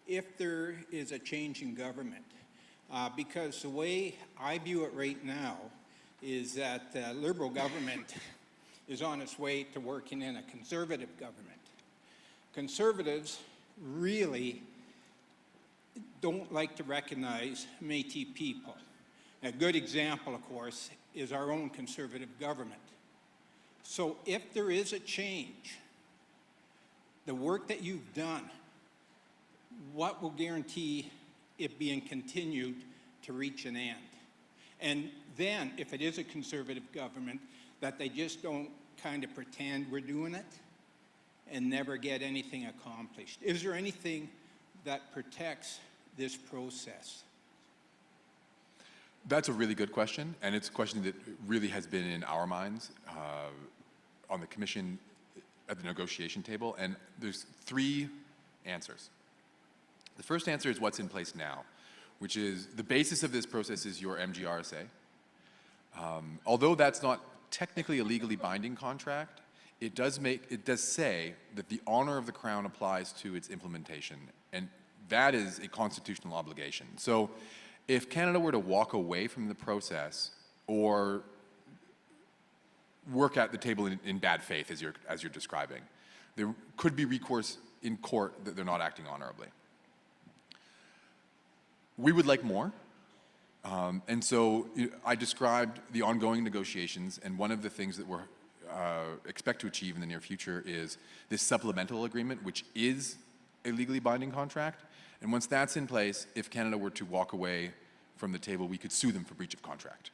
if there is a change in government? Because the way I view it right now is that the Liberal government is on its way to working in a Conservative government. Conservatives really don't like to recognize Métis people. A good example, of course, is our own Conservative government. So if there is a change, the work that you've done, what will guarantee it being continued to reach an end? And then, if it is a Conservative government, that they just don't kind of pretend we're doing it and never get anything accomplished. Is there anything that protects this process? That's a really good question, and it's a question that really has been in our minds on the commission at the negotiation table, and there's three answers. The first answer is what's in place now, which is the basis of this process is your MGRSA. Although that's not technically a legally binding contract, it does say that the honor of the Crown applies to its implementation, and that is a constitutional obligation. So if Canada were to walk away from the process or work at the table in bad faith, as you're describing, there could be recourse in court that they're not acting honorably. We would like more. And so I described the ongoing negotiations, and one of the things that we're expect to achieve in the near future is this supplemental agreement, which is a legally binding contract. And once that's in place, if Canada were to walk away from the table, we could sue them for breach of contract.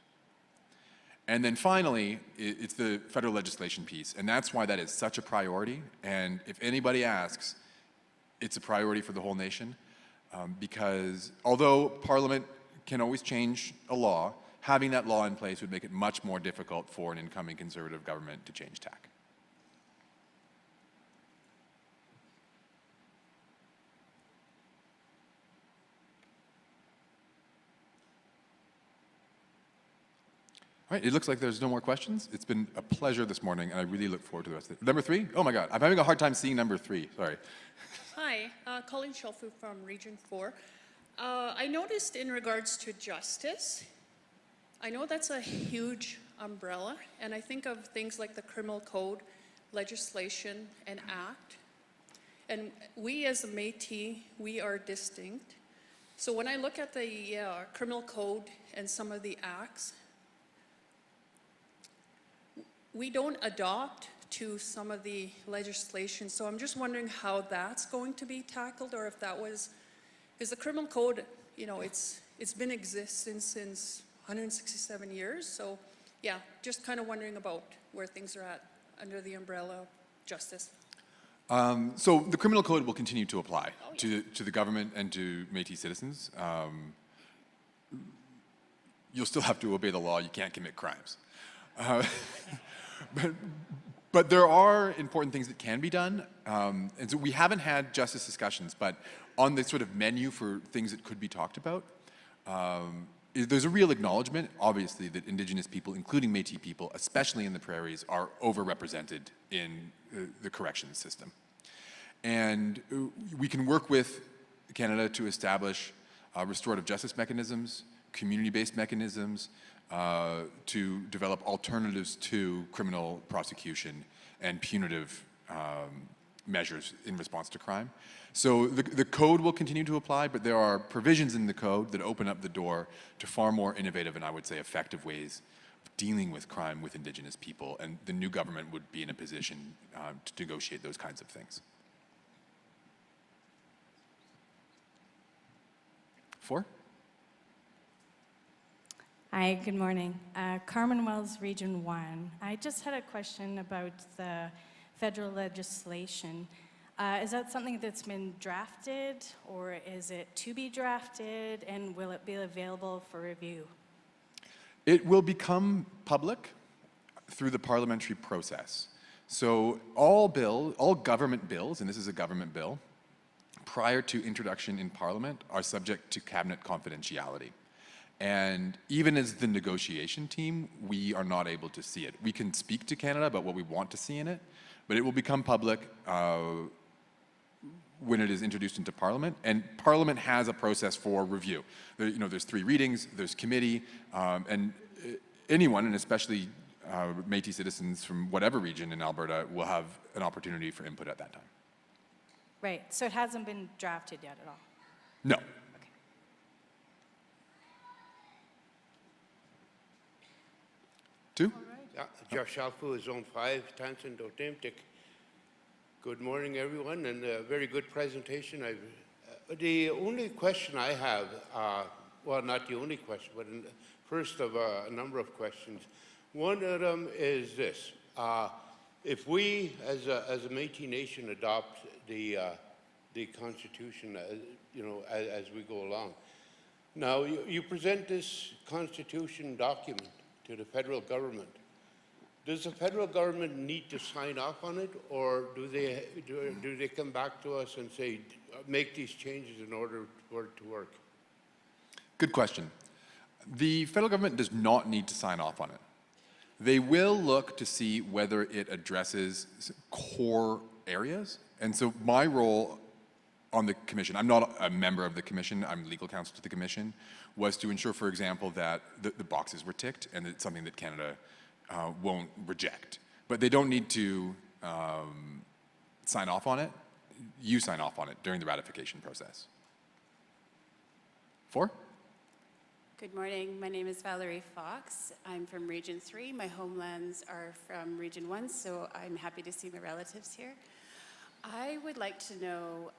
And then finally, it's the federal legislation piece, and that's why that is such a priority. And if anybody asks, it's a priority for the whole nation, because although Parliament can always change a law, having that law in place would make it much more difficult for an incoming Conservative government to change tack. All right, it looks like there's no more questions. It's been a pleasure this morning, and I really look forward to the rest of it. Number 3? Oh my God, I'm having a hard time seeing number 3, sorry. Hi, Colleen Shelfu from Region 4. I noticed in regards to justice, I know that's a huge umbrella, and I think of things like the criminal code, legislation and act. And we as a Métis, we are distinct. So when I look at the criminal code and some of the acts, we don't adopt to some of the legislation. So I'm just wondering how that's going to be tackled, or if that was, because the criminal code, you know, it's been existing since 167 years. So yeah, just kind of wondering about where things are at under the umbrella of justice. So the criminal code will continue to apply to the government and to Métis citizens. You'll still have to obey the law. You can't commit crimes. But there are important things that can be done. And so we haven't had justice discussions, but on the sort of menu for things that could be talked about, there's a real acknowledgement, obviously, that Indigenous people, including Métis people, especially in the prairies, are overrepresented in the corrections system. And we can work with Canada to establish restorative justice mechanisms, community-based mechanisms, to develop alternatives to criminal prosecution and punitive measures in response to crime. So the code will continue to apply, but there are provisions in the code that open up the door to far more innovative and, I would say, effective ways of dealing with crime with Indigenous people, and the new government would be in a position to negotiate those kinds of things. 4? Hi, good morning. Carmen Wells, Region 1. I just had a question about the federal legislation. Is that something that's been drafted, or is it to be drafted, and will it be available for review? It will become public through the parliamentary process. So all government bills, and this is a government bill, prior to introduction in Parliament are subject to cabinet confidentiality. And even as the negotiation team, we are not able to see it. We can speak to Canada about what we want to see in it, but it will become public when it is introduced into Parliament. And Parliament has a process for review. There's 3 readings, there's committee, and anyone, and especially Métis citizens from whatever region in Alberta, will have an opportunity for input at that time. Right, so it hasn't been drafted yet at all? No. Okay. Two? Yeah, Josh Alfu, Zone 5, Tansin Dotemtik. Good morning, everyone, and a very good presentation. The only question I have, well, not the only question, but first of a number of questions. One of them is this. If we, as a Métis Nation, adopt the Constitution, as we go along, now you present this Constitution document to the federal government. Does the federal government need to sign off on it, or do they come back to us and say, make these changes in order for it to work? Good question. The federal government does not need to sign off on it. They will look to see whether it addresses core areas. And so my role on the commission, I'm not a member of the commission, I'm legal counsel to the commission, was to ensure, for example, that the boxes were ticked and it's something that Canada won't reject. But they don't need to sign off on it. You sign off on it during the ratification process. 4? Good morning. My name is Valerie Fox. I'm from Region 3. My homelands are from Region 1, so I'm happy to see my relatives here. I would like to know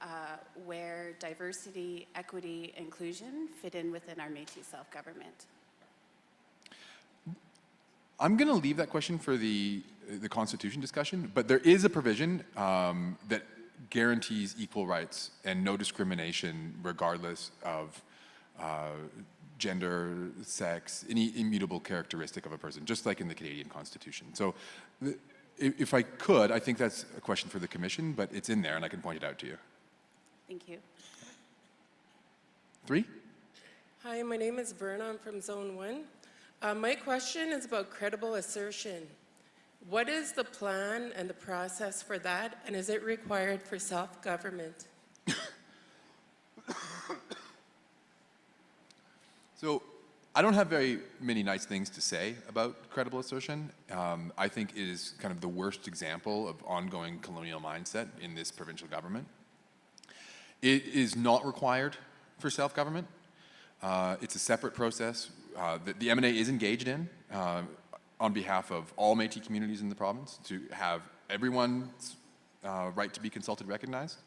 where diversity, equity, inclusion fit in within our Métis self-government. I'm going to leave that question for the Constitution discussion, but there is a provision that guarantees equal rights and no discrimination regardless of gender, sex, any immutable characteristic of a person, just like in the Canadian Constitution. So if I could, I think that's a question for the Commission, but it's in there and I can point it out to you. Thank you. 3? Hi, my name is Verna. I'm from Zone 1. My question is about credible assertion. What is the plan and the process for that, and is it required for self-government? So I don't have very many nice things to say about credible assertion. I think it is kind of the worst example of ongoing colonial mindset in this provincial government. It is not required for self-government. It's a separate process that the MNA is engaged in on behalf of all Métis communities in the province to have everyone's right to be consulted recognized.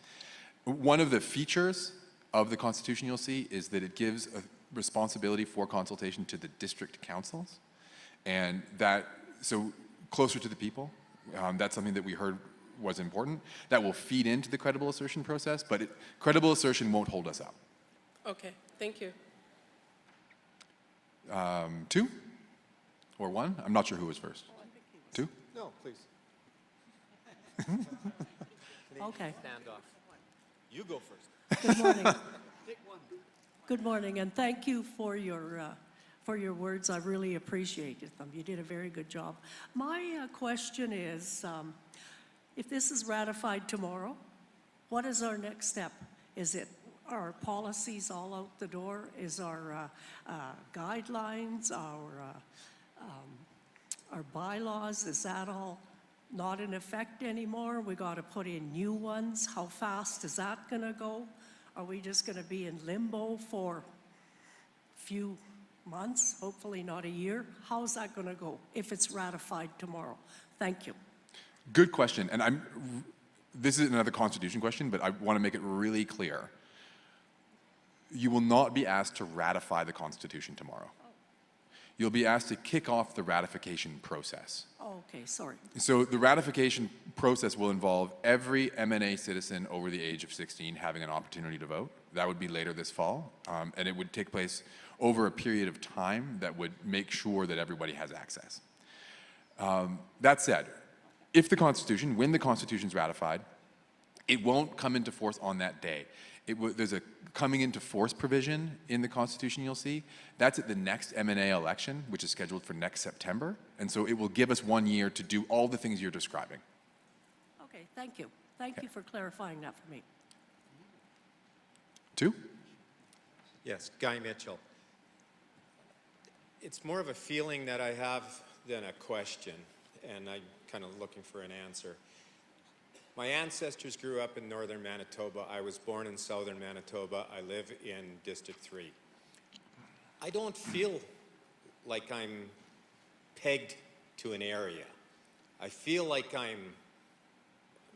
One of the features of the Constitution you'll see is that it gives a responsibility for consultation to the district councils, and that, so closer to the people, that's something that we heard was important. That will feed into the credible assertion process, but credible assertion won't hold us up. Okay, thank you. 2 or 1? I'm not sure who was first. 2? No, please. Okay. Stand off. You go first. Good morning. Good morning, and thank you for your words. I really appreciated them. You did a very good job. My question is, if this is ratified tomorrow, what is our next step? Is it our policies all out the door? Is our guidelines, our bylaws, is that all not in effect anymore? We got to put in new ones. How fast is that going to go? Are we just going to be in limbo for a few months, hopefully not a year? How is that going to go if it's ratified tomorrow? Thank you. Good question, and this is another Constitution question, but I want to make it really clear. You will not be asked to ratify the Constitution tomorrow. You'll be asked to kick off the ratification process. Oh, okay, sorry. So the ratification process will involve every MNA citizen over the age of 16 having an opportunity to vote. That would be later this fall, and it would take place over a period of time that would make sure that everybody has access. That said, if when the Constitution's ratified, it won't come into force on that day. There's a coming into force provision in the Constitution you'll see. That's at the next MNA election, which is scheduled for next September. And so it will give us 1 year to do all the things you're describing. Okay, thank you. Thank you for clarifying that for me. 2? Yes, Guy Mitchell. It's more of a feeling that I have than a question, and I'm kind of looking for an answer. My ancestors grew up in northern Manitoba. I was born in southern Manitoba. I live in District 3. I don't feel like I'm pegged to an area. I feel like I'm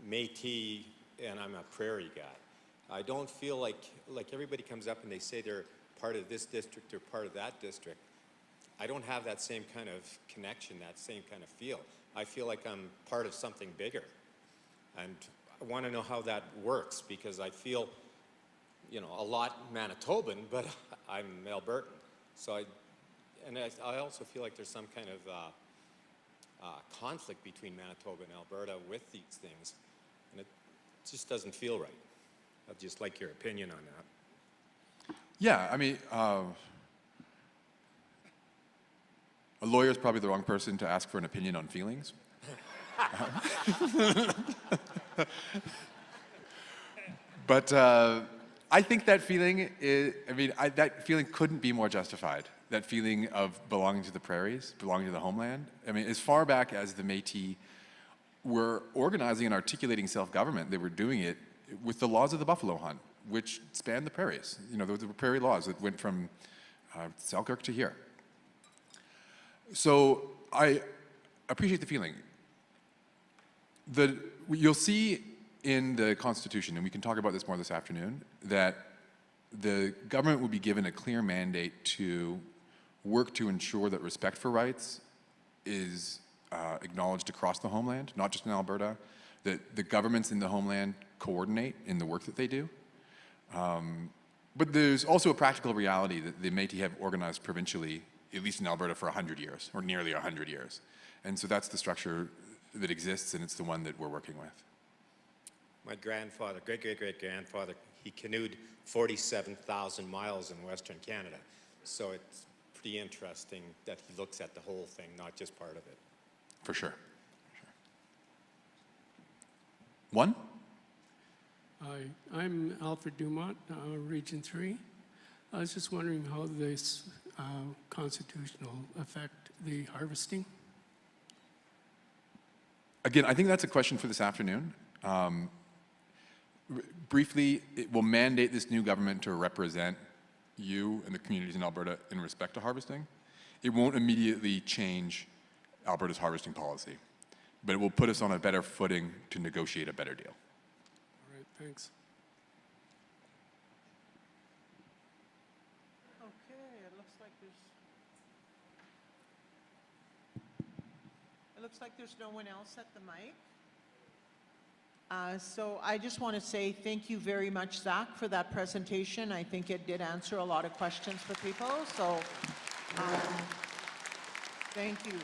Métis and I'm a prairie guy. I don't feel like everybody comes up and they say they're part of this district or part of that district. I don't have that same kind of connection, that same kind of feel. I feel like I'm part of something bigger. And I want to know how that works, because I feel, a lot Manitoban, but I'm Albertan. So I also feel like there's some kind of conflict between Manitoba and Alberta with these things, and it just doesn't feel right. I'd just like your opinion on that. Yeah, I mean, a lawyer's probably the wrong person to ask for an opinion on feelings. But I think that feeling that feeling couldn't be more justified. That feeling of belonging to the prairies, belonging to the homeland. I mean, as far back as the Métis were organizing and articulating self-government, they were doing it with the laws of the buffalo hunt, which spanned the prairies. There were prairie laws that went from Selkirk to here. So I appreciate the feeling. You'll see in the Constitution, and we can talk about this more this afternoon, that the government will be given a clear mandate to work to ensure that respect for rights is acknowledged across the homeland, not just in Alberta, that the governments in the homeland coordinate in the work that they do. But there's also a practical reality that the Métis have organized provincially, at least in Alberta, for 100 years, or nearly 100 years. And so that's the structure that exists, and it's the one that we're working with. My grandfather, great-great-great-grandfather, he canoed 47,000 miles in Western Canada. So it's pretty interesting that he looks at the whole thing, not just part of it. For sure. 1? Hi, I'm Alfred Dumont, Region 3. I was just wondering how this constitutional affect the harvesting? Again, I think that's a question for this afternoon. Briefly, it will mandate this new government to represent you and the communities in Alberta in respect to harvesting. It won't immediately change Alberta's harvesting policy, but it will put us on a better footing to negotiate a better deal. All right, thanks. Okay, it looks like there's no one else at the mic. So I just want to say thank you very much, Zach, for that presentation. I think it did answer a lot of questions for people, so thank you.